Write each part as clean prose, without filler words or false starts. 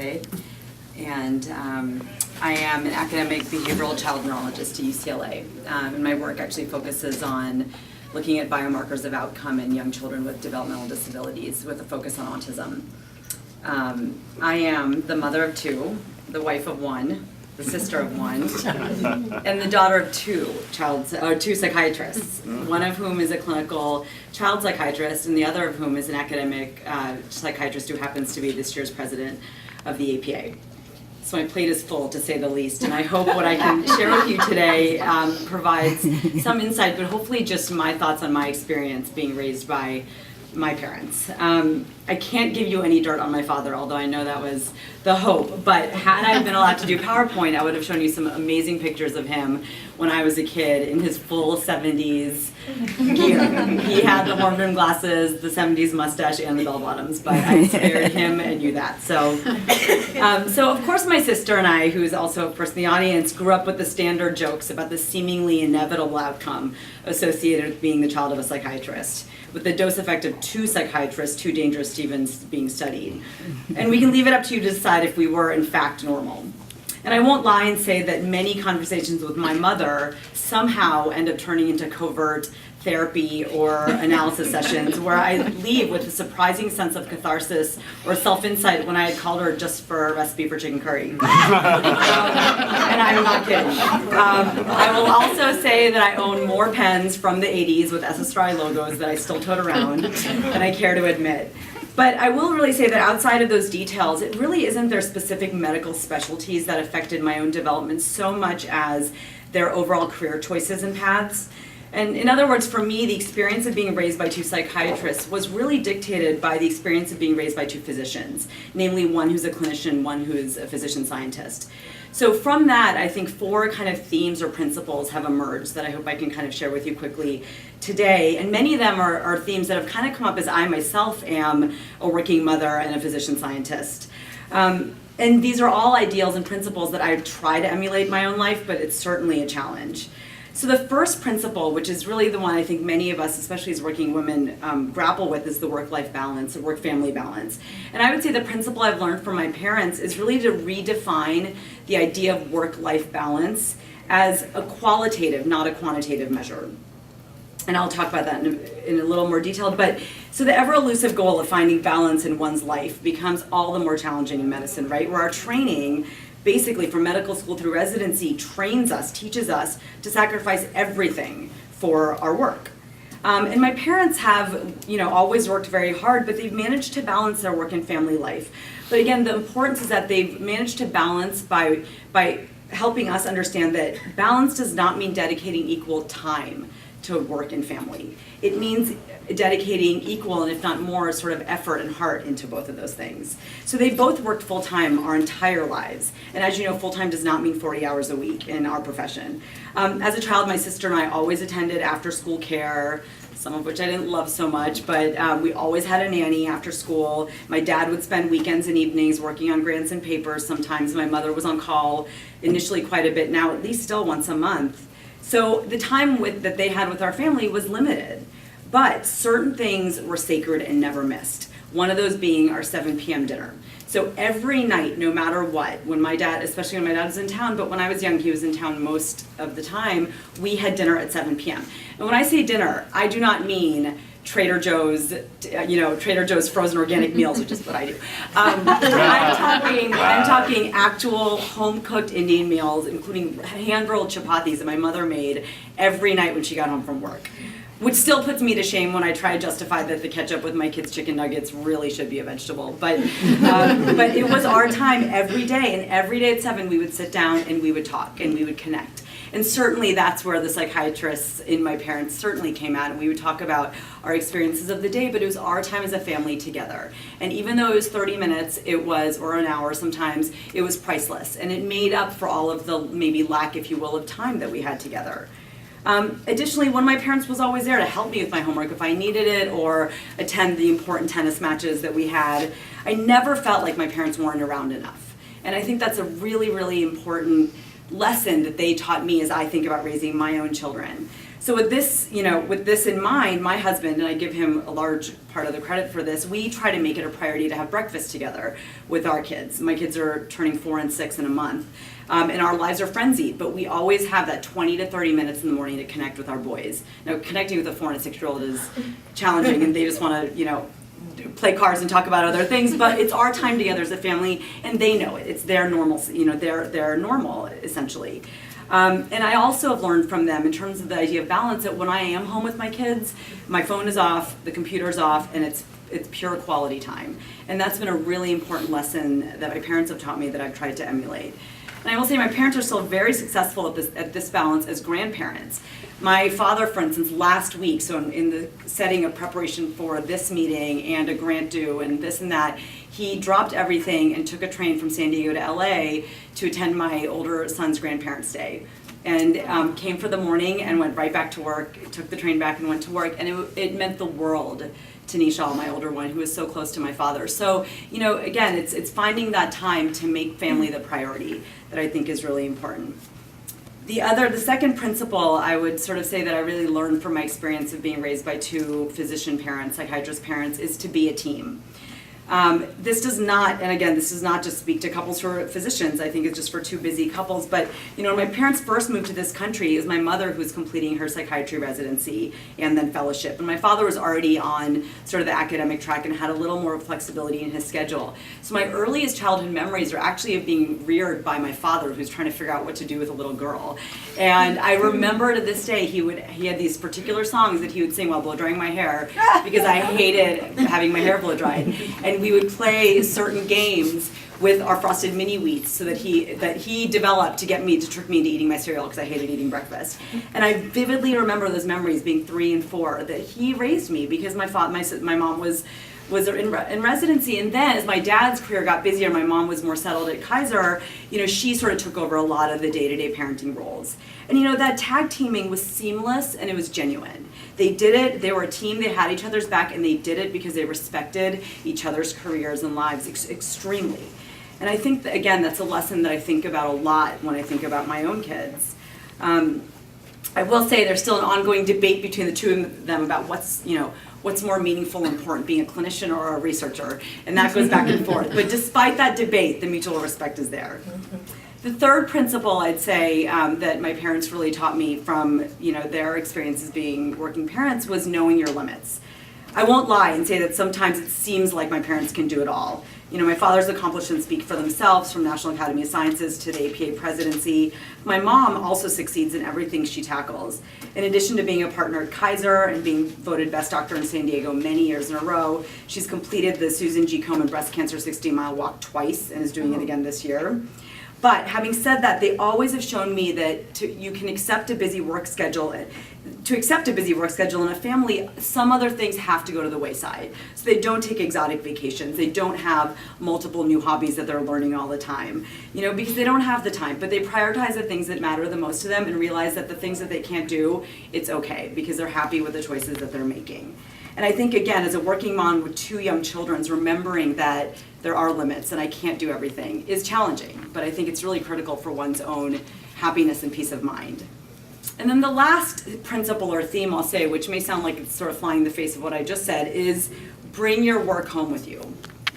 Jeste, and I am an academic behavioral child neurologist at UCLA. And my work actually focuses on looking at biomarkers of outcome in young children with developmental disabilities with a focus on autism. I am the mother of two, the wife of one, the sister of one, and the daughter of two psychiatrists, one of whom is a clinical child psychiatrist and the other of whom is an academic psychiatrist who happens to be this year's president of the APA. So my plate is full, to say the least, and I hope what I can share with you today provides some insight, but hopefully just my thoughts on my experience being raised by my parents. I can't give you any dirt on my father, although I know that was the hope, but had I been allowed to do PowerPoint, I would have shown you some amazing pictures of him when I was a kid in his full 70s gear. He had the horn rimmed glasses, the 70s mustache, and the bell bottoms, but I spared him and knew that. So of course my sister and I, who's also of course in the audience, grew up with the standard jokes about the seemingly inevitable outcome associated with being the child of a psychiatrist, with the dose effect of two psychiatrists, too dangerous to even being studied. And we can leave it up to you to decide if we were in fact normal. And I won't lie and say that many conversations with my mother somehow end up turning into covert therapy or analysis sessions where I leave with a surprising sense of catharsis or self-insight when I had called her just for a recipe for chicken curry. And I'm not kidding. I will also say that I own more pens from the 80s with SSRI logos that I still tote around than I care to admit. But I will really say that outside of those details, it really isn't their specific medical specialties that affected my own development so much as their overall career choices and paths. And in other words, for me, the experience of being raised by two psychiatrists was really dictated by the experience of being raised by two physicians, namely one who's a clinician, one who is a physician scientist. So from that, I think four kind of themes or principles have emerged that I hope I can kind of share with you quickly today. And many of them are themes that have kind of come up as I myself am a working mother and a physician scientist. And these are all ideals and principles that I try to emulate in my own life, but it's certainly a challenge. So the first principle, which is really the one I think many of us, especially as working women, grapple with, is the work-life balance, or work-family balance. And I would say the principle I've learned from my parents is really to redefine the idea of work-life balance as a qualitative, not a quantitative measure. And I'll talk about that in a little more detail. But so the ever elusive goal of finding balance in one's life becomes all the more challenging in medicine, right? Where our training, basically from medical school through residency, trains us, teaches us to sacrifice everything for our work. And my parents have, always worked very hard, but they've managed to balance their work and family life. But again, the importance is that they've managed to balance by helping us understand that balance does not mean dedicating equal time to work and family. It means dedicating equal, and if not more, sort of effort and heart into both of those things. So they both worked full-time our entire lives. And as you know, full-time does not mean 40 hours a week in our profession. As a child, my sister and I always attended after-school care, some of which I didn't love so much, but we always had a nanny after school. My dad would spend weekends and evenings working on grants and papers. Sometimes my mother was on call, initially quite a bit, now at least still once a month. So the time that they had with our family was limited, but certain things were sacred and never missed. One of those being our 7 p.m. dinner. So every night, no matter what, when my dad, especially when my dad was in town, but when I was young, he was in town most of the time, we had dinner at 7 p.m. And when I say dinner, I do not mean Trader Joe's frozen organic meals, which is what I do. I'm talking actual home-cooked Indian meals, including hand-rolled chapatis that my mother made every night when she got home from work. Which still puts me to shame when I try to justify that the ketchup with my kids' chicken nuggets really should be a vegetable. But it was our time every day, and every day at 7 we would sit down and we would talk and we would connect. And certainly that's where the psychiatrists in my parents certainly came out, and we would talk about our experiences of the day, but it was our time as a family together. And even though it was 30 minutes, or an hour sometimes, it was priceless. And it made up for all of the maybe lack, if you will, of time that we had together. Additionally, one of my parents was always there to help me with my homework if I needed it, or attend the important tennis matches that we had. I never felt like my parents weren't around enough. And I think that's a really, really important lesson that they taught me as I think about raising my own children. So with this, with this in mind, my husband, and I give him a large part of the credit for this, we try to make it a priority to have breakfast together with our kids. My kids are turning 4 and 6 in a month, and our lives are frenzied, but we always have that 20 to 30 minutes in the morning to connect with our boys. Now, connecting with a 4 and a 6-year-old is challenging, and they just want to, play cards and talk about other things, but it's our time together as a family, and they know it. It's their normal, they're normal, essentially. And I also have learned from them in terms of the idea of balance that when I am home with my kids, my phone is off, the computer's off, and it's pure quality time. And that's been a really important lesson that my parents have taught me that I've tried to emulate. And I will say my parents are still very successful at this balance as grandparents. My father, for instance, last week, so in the setting of preparation for this meeting and a grant due and this and that, he dropped everything and took a train from San Diego to LA to attend my older son's grandparents' day. And came for the morning and went right back to work, took the train back and went to work, and it meant the world to Nishal, my older one, who is so close to my father. So, again, it's finding that time to make family the priority that I think is really important. The second principle I would sort of say that I really learned from my experience of being raised by 2 physician parents, psychiatrist parents, is to be a team. This does not, and again, this does not just speak to couples who are physicians. I think it's just for 2 busy couples. But, when my parents first moved to this country, it was my mother who was completing her psychiatry residency and then fellowship. And my father was already on sort of the academic track and had a little more flexibility in his schedule. So my earliest childhood memories are actually of being reared by my father, who's trying to figure out what to do with a little girl. And I remember to this day, he had these particular songs that he would sing while blow drying my hair because I hated having my hair blow dried. And we would play certain games with our frosted mini wheats so that he developed to trick me into eating my cereal because I hated eating breakfast. And I vividly remember those memories being 3 and 4 that he raised me because my mom was in residency, and then as my dad's career got busier, my mom was more settled at Kaiser, she sort of took over a lot of the day-to-day parenting roles. And that tag teaming was seamless and it was genuine. They did it, they were a team, they had each other's back, and they did it because they respected each other's careers and lives extremely. And I think that, again, that's a lesson that I think about a lot when I think about my own kids. I will say there's still an ongoing debate between the 2 of them about what's more meaningful and important, being a clinician or a researcher, and that goes back and forth. But despite that debate, the mutual respect is there. The third principle I'd say that my parents really taught me from their experiences being working parents was knowing your limits. I won't lie and say that sometimes it seems like my parents can do it all. My father's accomplishments speak for themselves, from National Academy of Sciences to the APA presidency. My mom also succeeds in everything she tackles. In addition to being a partner at Kaiser and being voted best doctor in San Diego many years in a row, she's completed the Susan G. Komen breast cancer 60-mile walk twice and is doing it again this year. But having said that, they always have shown me that you can accept a busy work schedule. To accept a busy work schedule in a family, some other things have to go to the wayside. So they don't take exotic vacations. They don't have multiple new hobbies that they're learning all the time, because they don't have the time. But they prioritize the things that matter the most to them and realize that the things that they can't do, it's okay because they're happy with the choices that they're making. And I think, again, as a working mom with 2 young children, remembering that there are limits and I can't do everything is challenging. But I think it's really critical for one's own happiness and peace of mind. And then the last principle or theme I'll say, which may sound like it's sort of flying in the face of what I just said, is bring your work home with you.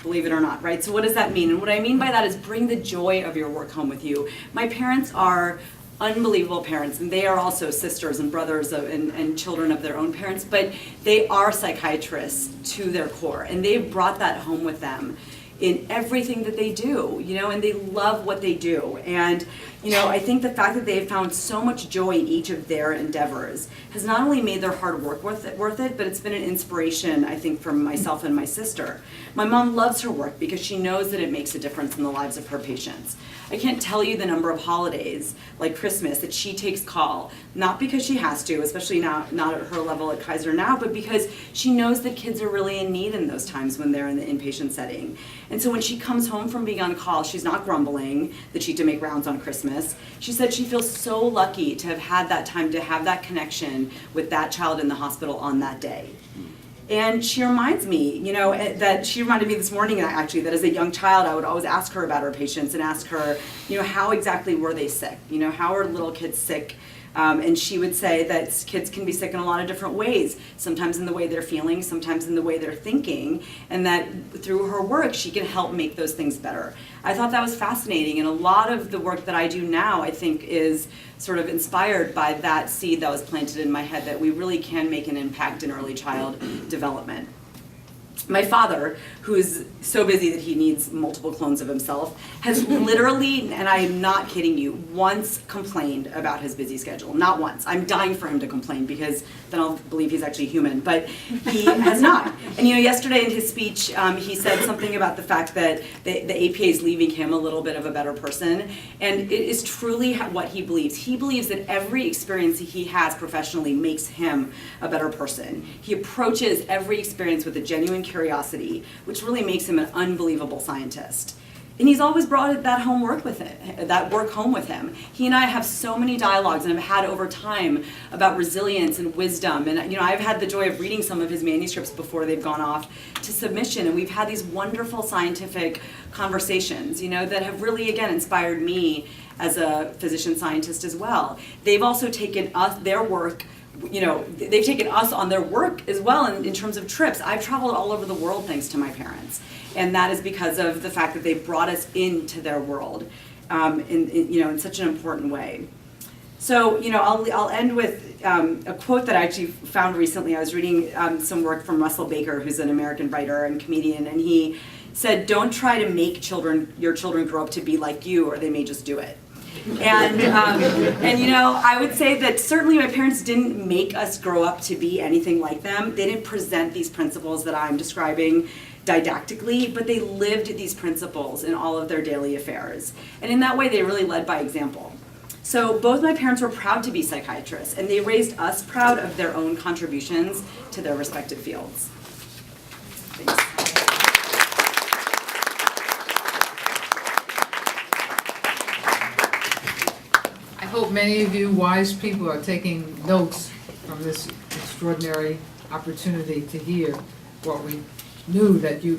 Believe it or not, right? So what does that mean? And what I mean by that is bring the joy of your work home with you. My parents are unbelievable parents, and they are also sisters and brothers and children of their own parents, but they are psychiatrists to their core, and they've brought that home with them in everything that they do, and they love what they do. And, I think the fact that they've found so much joy in each of their endeavors has not only made their hard work worth it, but it's been an inspiration, I think, for myself and my sister. My mom loves her work because she knows that it makes a difference in the lives of her patients. I can't tell you the number of holidays, like Christmas, that she takes call, not because she has to, especially not at her level at Kaiser now, but because she knows that kids are really in need in those times when they're in the inpatient setting. And so when she comes home from being on call, she's not grumbling that she had to make rounds on Christmas. She said she feels so lucky to have had that time, to have that connection with that child in the hospital on that day. And she reminds me, that she reminded me this morning actually that as a young child I would always ask her about her patients and ask her, how exactly were they sick? How are little kids sick And she would say that kids can be sick in a lot of different ways, sometimes in the way they're feeling, sometimes in the way they're thinking, and that through her work she can help make those things better. I thought that was fascinating, and a lot of the work that I do now I think is sort of inspired by that seed that was planted in my head, that we really can make an impact in early child development. My father, who is so busy that he needs multiple clones of himself, has literally, and I am not kidding you, once complained about his busy schedule. Not once. I'm dying for him to complain, because then I'll believe he's actually human, but he has not. And yesterday in his speech, he said something about the fact that the APA is leaving him a little bit of a better person, and it is truly what he believes. He believes that every experience he has professionally makes him a better person. He approaches every experience with a genuine curiosity, which really makes him an unbelievable scientist. And he's always brought that work home with him. He and I have so many dialogues, and have had over time, about resilience and wisdom. And I've had the joy of reading some of his manuscripts before they've gone off to submission, and we've had these wonderful scientific conversations, that have really, again, inspired me as a physician scientist as well. They've also taken their work. They've taken us on their work as well in terms of trips. I've traveled all over the world thanks to my parents, and that is because of the fact that they've brought us into their world in such an important way. So I'll end with a quote that I actually found recently. I was reading some work from Russell Baker, who's an American writer and comedian, and he said, "Don't try to make your children grow up to be like you, or they may just do it." And I would say that certainly my parents didn't make us grow up to be anything like them. They didn't present these principles that I'm describing didactically, but they lived these principles in all of their daily affairs. And in that way, they really led by example. So both my parents were proud to be psychiatrists, and they raised us proud of their own contributions to their respective fields. Thanks. I hope many of you wise people are taking notes from this extraordinary opportunity to hear what we knew that you